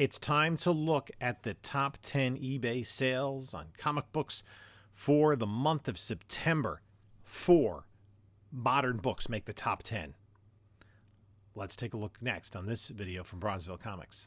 It's time to look at the top 10 eBay sales on comic books for the month of September. 4 modern books make the top 10. Let's take a look next on this video from Bronzeville Comics.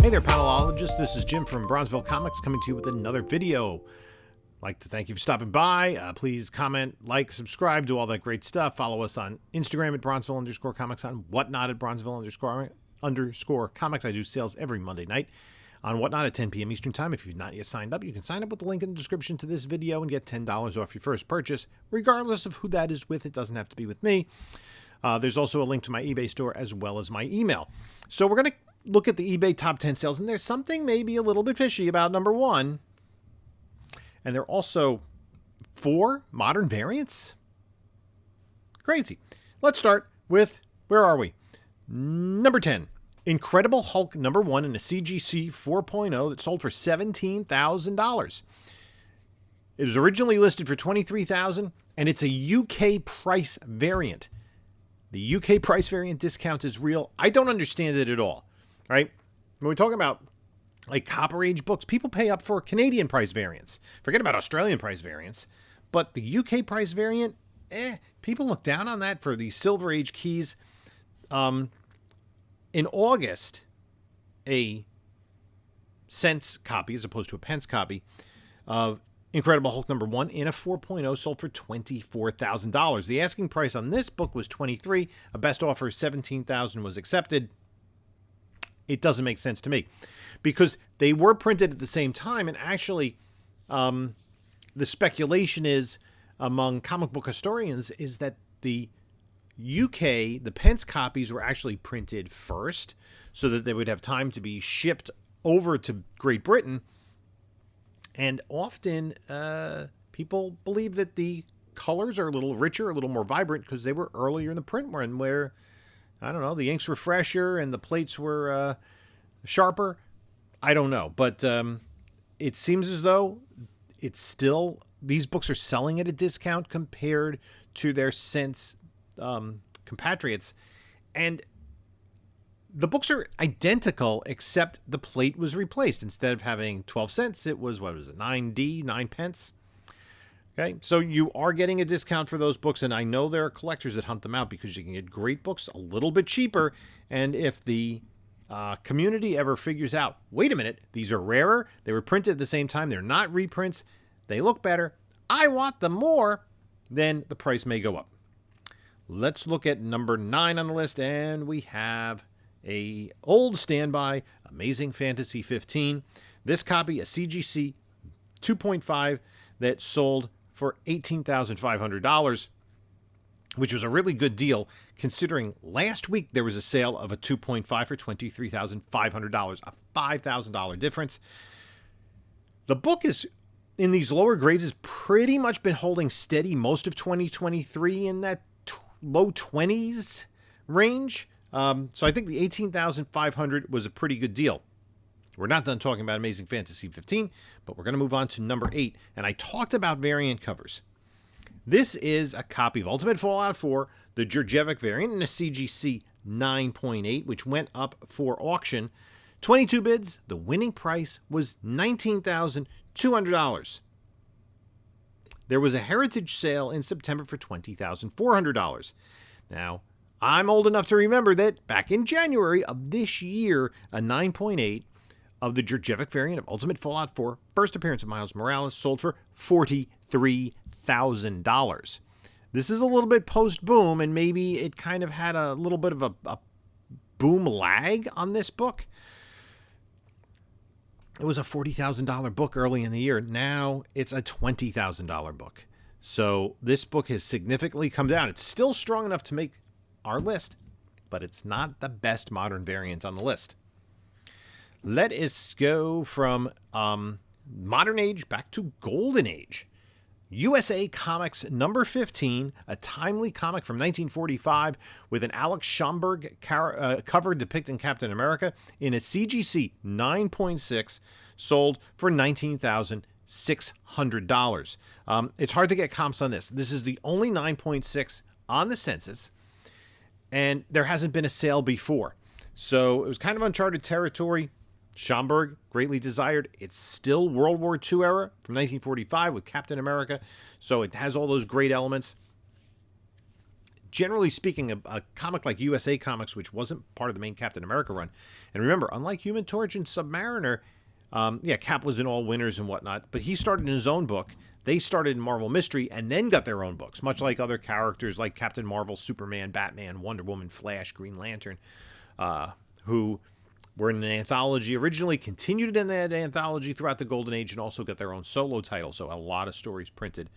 Hey there, panelologists. This is Jim from Bronzeville Comics coming to you with another video. I'd like to thank you for stopping by. Please comment, like, subscribe, do all that great stuff. Follow us on Instagram at Bronzeville_comics, on Whatnot at Bronzeville_comics. I do sales every Monday night on Whatnot at 10 p.m. Eastern Time. If you've not yet signed up, you can sign up with the link in the description to this video and get $10 off your first purchase, regardless of who that is with. It doesn't have to be with me. There's also a link to my eBay store as well as my email. So we're going to look at the eBay top 10 sales, and there's something maybe a little bit fishy about number 1. And there are also 4 modern variants. Crazy. Let's start with, where are we? Number 10. Incredible Hulk number 1 in a CGC 4.0 that sold for $17,000. It was originally listed for $23,000, and it's a UK price variant. The UK price variant discount is real. I don't understand it at all. Right? When we're talking about like Copper Age books, people pay up for Canadian price variants. Forget about Australian price variants. But the UK price variant, people look down on that for the Silver Age keys. In August, a cents copy, as opposed to a pence copy, of Incredible Hulk number 1 in a 4.0 sold for $24,000. The asking price on this book was $23,000. A best offer of $17,000 was accepted. It doesn't make sense to me because they were printed at the same time. And actually, the speculation is among comic book historians is that the UK, the pence copies were actually printed first so that they would have time to be shipped over to Great Britain. And often people believe that the colors are a little richer, a little more vibrant because they were earlier in the print run where, I don't know, the inks were fresher and the plates were sharper. I don't know. But it seems as though it's still, these books are selling at a discount compared to their cents compatriots. And the books are identical except the plate was replaced. Instead of having 12 cents, it was, 9 pence. Okay, so you are getting a discount for those books, and I know there are collectors that hunt them out because you can get great books a little bit cheaper, and if the community ever figures out, wait a minute, these are rarer, they were printed at the same time, they're not reprints, they look better, I want them more, then the price may go up. Let's look at number 9 on the list, and we have a old standby, Amazing Fantasy 15. This copy, a CGC 2.5 that sold for $18,500, which was a really good deal considering last week there was a sale of a 2.5 for $23,500, a $5,000 difference. The book is in these lower grades has pretty much been holding steady most of 2023 in that low 20s range. So I think the $18,500 was a pretty good deal. We're not done talking about Amazing Fantasy 15, but we're going to move on to number 8. And I talked about variant covers. This is a copy of Ultimate Fallout 4, the Jurjevic variant in a CGC 9.8, which went up for auction. 22 bids. The winning price was $19,200. There was a heritage sale in September for $20,400. Now, I'm old enough to remember that back in January of this year, a 9.8 of the Jurjevic variant of Ultimate Fallout 4, first appearance of Miles Morales, sold for $43,000. This is a little bit post-boom, and maybe it kind of had a little bit of a boom lag on this book. It was a $40,000 book early in the year. Now it's a $20,000 book. So this book has significantly come down. It's still strong enough to make our list, but it's not the best modern variant on the list. Let us go from Modern Age back to Golden Age. USA Comics number 15, a timely comic from 1945 with an Alex Schomburg cover depicting Captain America in a CGC 9.6, sold for $19,600. It's hard to get comps on this. This is the only 9.6 on the census, and there hasn't been a sale before. So it was kind of uncharted territory. Schomburg, greatly desired. It's still World War II era from 1945 with Captain America, so it has all those great elements. Generally speaking, a comic like USA Comics, which wasn't part of the main Captain America run, and remember, unlike Human Torch and Submariner, Cap was in all winners and whatnot, but he started in his own book. They started in Marvel Mystery and then got their own books, much like other characters like Captain Marvel, Superman, Batman, Wonder Woman, Flash, Green Lantern, who were in an anthology originally, continued in that anthology throughout the Golden Age, and also got their own solo title. So a lot of stories printed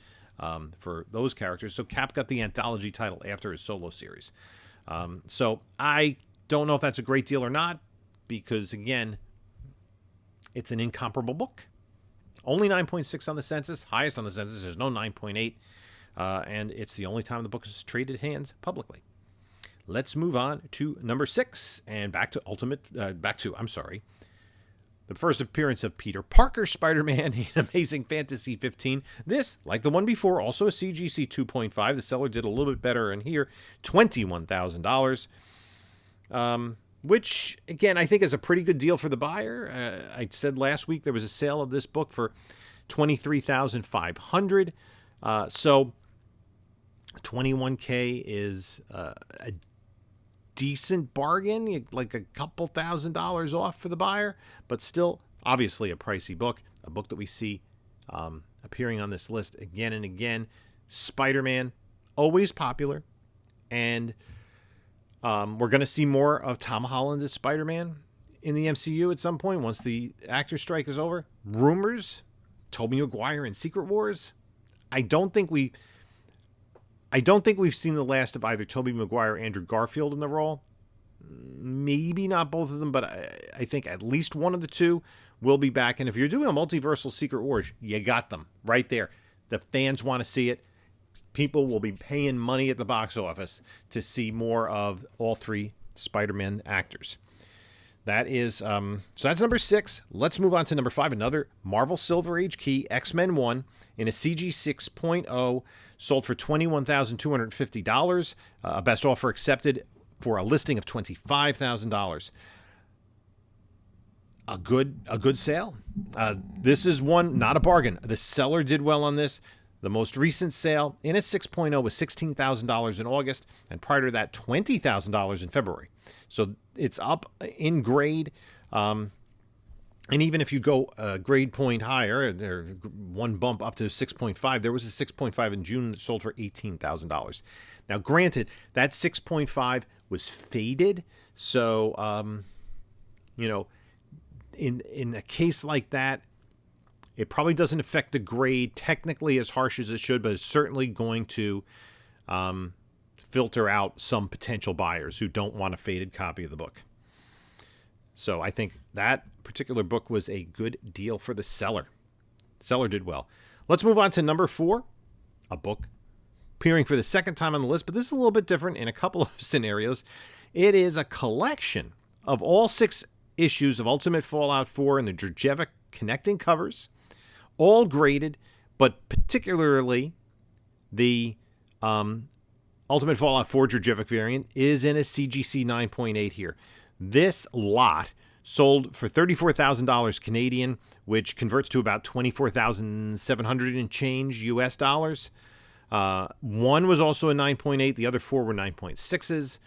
for those characters. So Cap got the anthology title after his solo series. So I don't know if that's a great deal or not, because, again, it's an incomparable book. Only 9.6 on the census. Highest on the census. There's no 9.8. And it's the only time the book has traded hands publicly. Let's move on to number 6 and back to the first appearance of Peter Parker Spider-Man in Amazing Fantasy 15. This, like the one before, also a CGC 2.5. The seller did a little bit better in here, $21,000, which, again, I think is a pretty good deal for the buyer. I said last week there was a sale of this book for $23,500. So $21K is a decent bargain, like a couple $1,000s off for the buyer, but still obviously a pricey book, a book that we see appearing on this list again and again. Spider-Man, always popular, and we're going to see more of Tom Holland as Spider-Man in the MCU at some point once the actor strike is over. Rumors, Tobey Maguire in Secret Wars. I don't think we've seen the last of either Tobey Maguire or Andrew Garfield in the role. Maybe not both of them, but I think at least one of the two will be back. And if you're doing a multiversal Secret Wars, you got them right there. The fans want to see it. People will be paying money at the box office to see more of all three Spider-Man actors. That is, so that's number 6. Let's move on to number 5. Another Marvel Silver Age key, X-Men 1 in a CG 6.0, sold for $21,250. A best offer accepted for a listing of $25,000. A good sale. This is one, not a bargain. The seller did well on this. The most recent sale in a 6.0 was $16,000 in August, and prior to that, $20,000 in February. So it's up in grade. And even if you go a grade point higher, there one bump up to 6.5, there was a 6.5 in June that sold for $18,000. Now, granted, that 6.5 was faded. So, in a case like that, it probably doesn't affect the grade technically as harsh as it should, but it's certainly going to filter out some potential buyers who don't want a faded copy of the book. So I think that particular book was a good deal for the seller. Seller did well. Let's move on to number 4, a book appearing for the second time on the list, but this is a little bit different in a couple of scenarios. It is a collection of all 6 issues of Ultimate Fallout 4 and the Djurjevic connecting covers, all graded, but particularly the Ultimate Fallout 4 Djurjevic variant is in a CGC 9.8 here. This lot sold for $34,000 Canadian, which converts to about $24,700 and change US dollars. One was also a 9.8. The other 4 were 9.6s.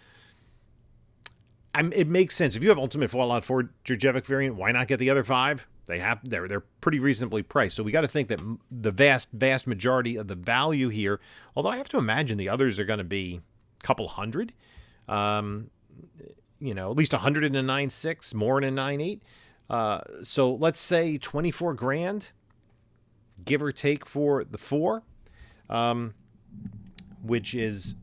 It makes sense. If you have Ultimate Fallout 4 Djurjevic variant, why not get the other 5? They're pretty reasonably priced. So we got to think that the vast majority of the value here, although I have to imagine the others are going to be a couple hundred, at least 100 in a 9.6, more in a 9.8. So let's say $24,000, give or take, for the 4, which is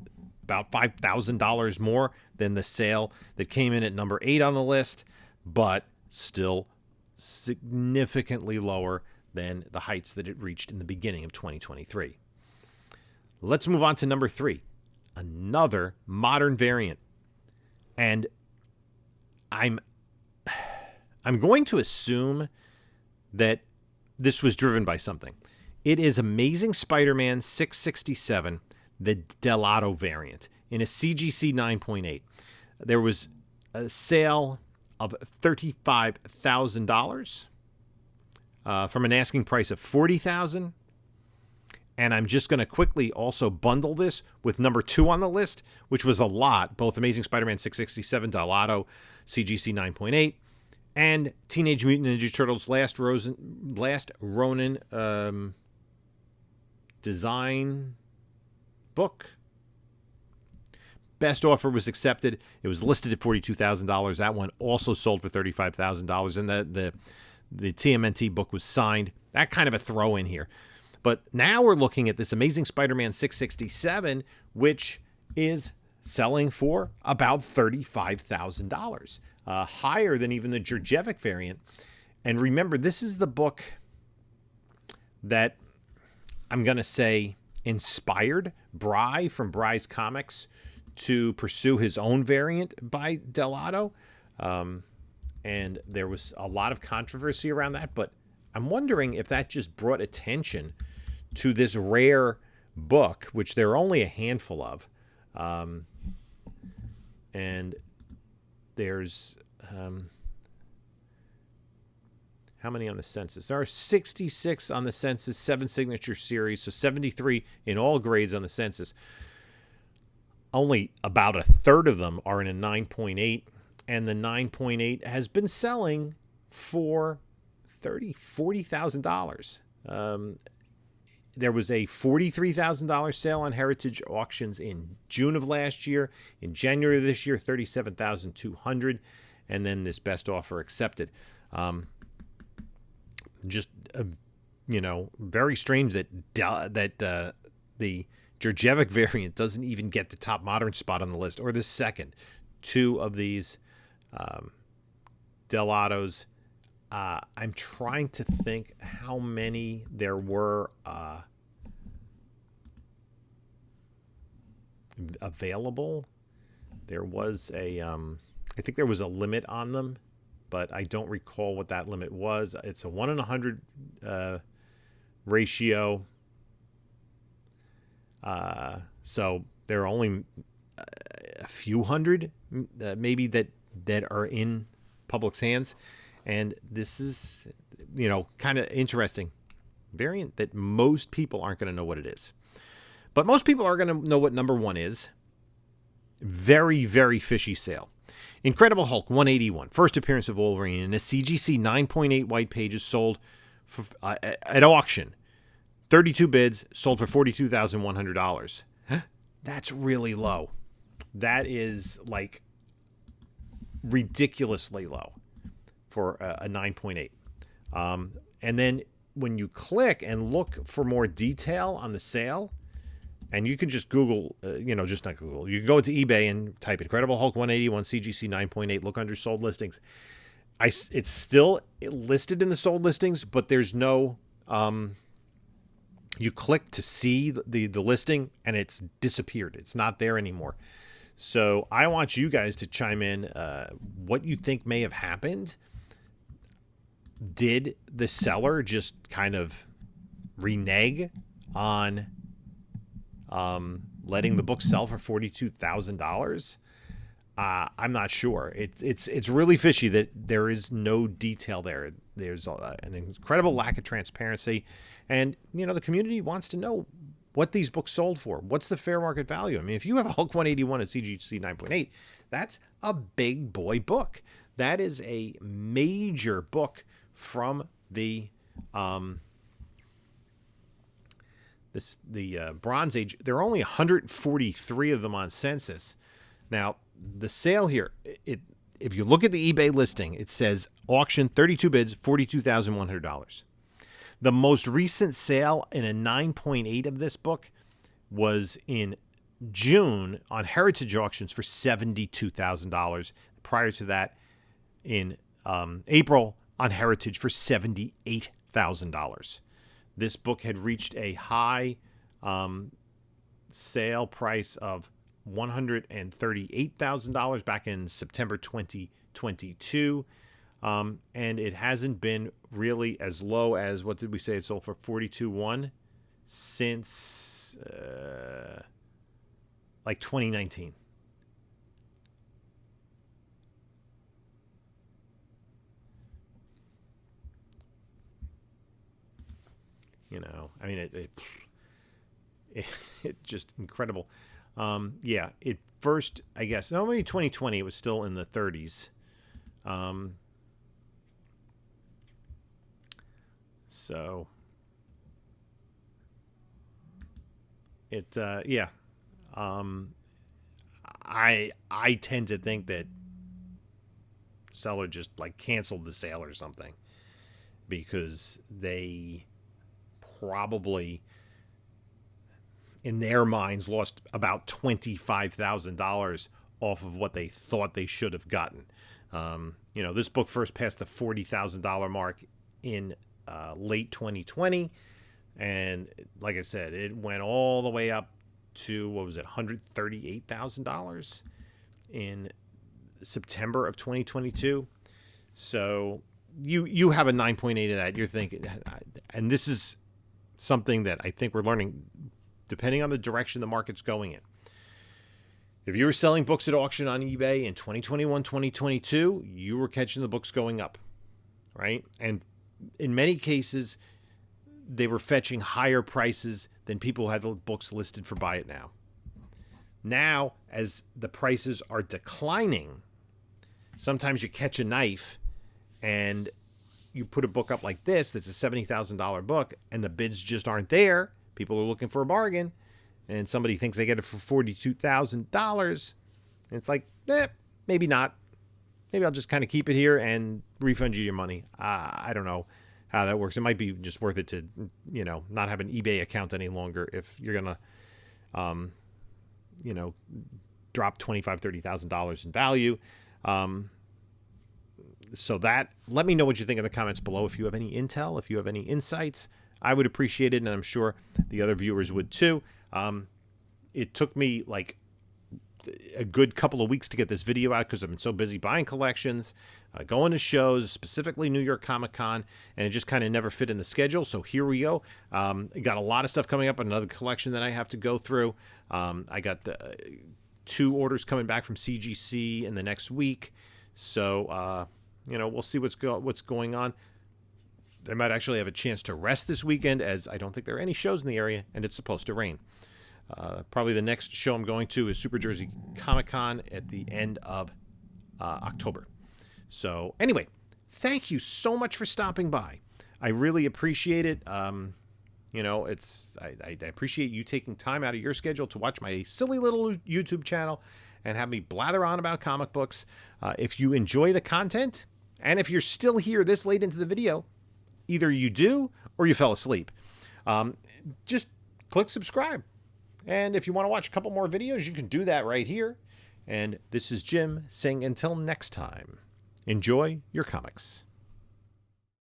about $5,000 more than the sale that came in at number 8 on the list, but still significantly lower than the heights that it reached in the beginning of 2023. Let's move on to number 3, another modern variant. And I'm going to assume that this was driven by something. It is Amazing Spider-Man 667, the Delato variant, in a CGC 9.8. There was a sale of $35,000 from an asking price of $40,000. And I'm just going to quickly also bundle this with number 2 on the list, which was a lot, both Amazing Spider-Man 667 Delato CGC 9.8 and Teenage Mutant Ninja Turtles Last Ronin design book. Best offer was accepted. It was listed at $42,000. That one also sold for $35,000, and the TMNT book was signed. That kind of a throw in here. But now we're looking at this Amazing Spider-Man 667, which is selling for about $35,000, higher than even the Jurjevic variant. And remember, this is the book that I'm going to say inspired Bry from Bry's Comics to pursue his own variant by Delato. And there was a lot of controversy around that, but I'm wondering if that just brought attention to this rare book, which there are only a handful of. And there's how many on the census? There are 66 on the census, 7 signature series, so 73 in all grades on the census. Only about a third of them are in a 9.8, and the 9.8 has been selling for $40,000. There was a $43,000 sale on Heritage Auctions in June of last year. In January of this year, $37,200, and then this best offer accepted. Very strange that the Jurjevic variant doesn't even get the top modern spot on the list, or the second. 2 of these Delatos. I'm trying to think how many there were available. There was I think there was a limit on them, but I don't recall what that limit was. It's a 1 in 100 ratio. So there are only a few hundred, maybe that are in public's hands. And this is, kind of interesting variant that most people aren't going to know what it is. But most people are going to know what number 1 is. Very, very fishy sale. Incredible Hulk 181, first appearance of Wolverine in a CGC 9.8 white pages, sold for, at auction. 32 bids, sold for $42,100. That's really low. That is like ridiculously low for a 9.8. And then when you click and look for more detail on the sale, and you can just Google, just not Google. You can go into eBay and type Incredible Hulk 181 CGC 9.8. Look under sold listings. It's still listed in the sold listings, but there's no. You click to see the listing, and it's disappeared. It's not there anymore. So I want you guys to chime in what you think may have happened. Did the seller just kind of renege on letting the book sell for $42,000? I'm not sure. It's really fishy that there is no detail there. There's an incredible lack of transparency, and the community wants to know what these books sold for. What's the fair market value? I mean, if you have a Hulk 181 at CGC 9.8, that's a big boy book. That is a major book from the Bronze Age. There are only 143 of them on census. Now, the sale here, if you look at the eBay listing, it says auction 32 bids, $42,100. The most recent sale in a 9.8 of this book was in June on Heritage Auctions for $72,000. Prior to that, in April on Heritage for $78,000. $138,000. This book had reached a high sale price of $138,000 back in September 2022. And it hasn't been really as low as, what did we say it sold for, 42.1 since like 2019. You know, I mean, it just incredible. Yeah, it first, I guess, no, maybe 2020, it was still in the 30s. So it, yeah. I tend to think that seller just like canceled the sale or something, because they probably in their minds lost about $25,000 off of what they thought they should have gotten. You know, this book first passed the $40,000 mark in late 2020, and like I said, it went all the way up to, what was it, $138,000 in September of 2022. So you have a 9.8 of that. You're thinking, and this is something that I think we're learning, depending on the direction the market's going in. If you were selling books at auction on eBay in 2021, 2022, you were catching the books going up, right? And in many cases, they were fetching higher prices than people who had the books listed for buy it now. Now, as the prices are declining, sometimes you catch a knife and you put a book up like this that's a $70,000 book, and the bids just aren't there. People are looking for a bargain, and somebody thinks they get it for $42,000. And it's like, maybe not. Maybe I'll just kind of keep it here and refund you your money. I don't know how that works. It might be just worth it to, you know, not have an eBay account any longer if you're going to, you know, drop $25,000, $30,000 in value. So that, let me know what you think in the comments below. If you have any intel, if you have any insights, I would appreciate it, and I'm sure the other viewers would too. It took me like a good couple of weeks to get this video out because I've been so busy buying collections, going to shows, specifically New York Comic Con, and it just kind of never fit in the schedule. So here we go. Got a lot of stuff coming up, another collection that I have to go through. I got 2 orders coming back from CGC in the next week. So, you know, we'll see what's going on. I might actually have a chance to rest this weekend, as I don't think there are any shows in the area, and it's supposed to rain. Probably the next show I'm going to is Super Jersey Comic Con at the end of October. So anyway, thank you so much for stopping by. I really appreciate it. You know, I appreciate you taking time out of your schedule to watch my silly little YouTube channel and have me blather on about comic books. If you enjoy the content, and if you're still here this late into the video, either you do or you fell asleep. Just click subscribe. And if you want to watch a couple more videos, you can do that right here. And this is Jim saying until next time, enjoy your comics.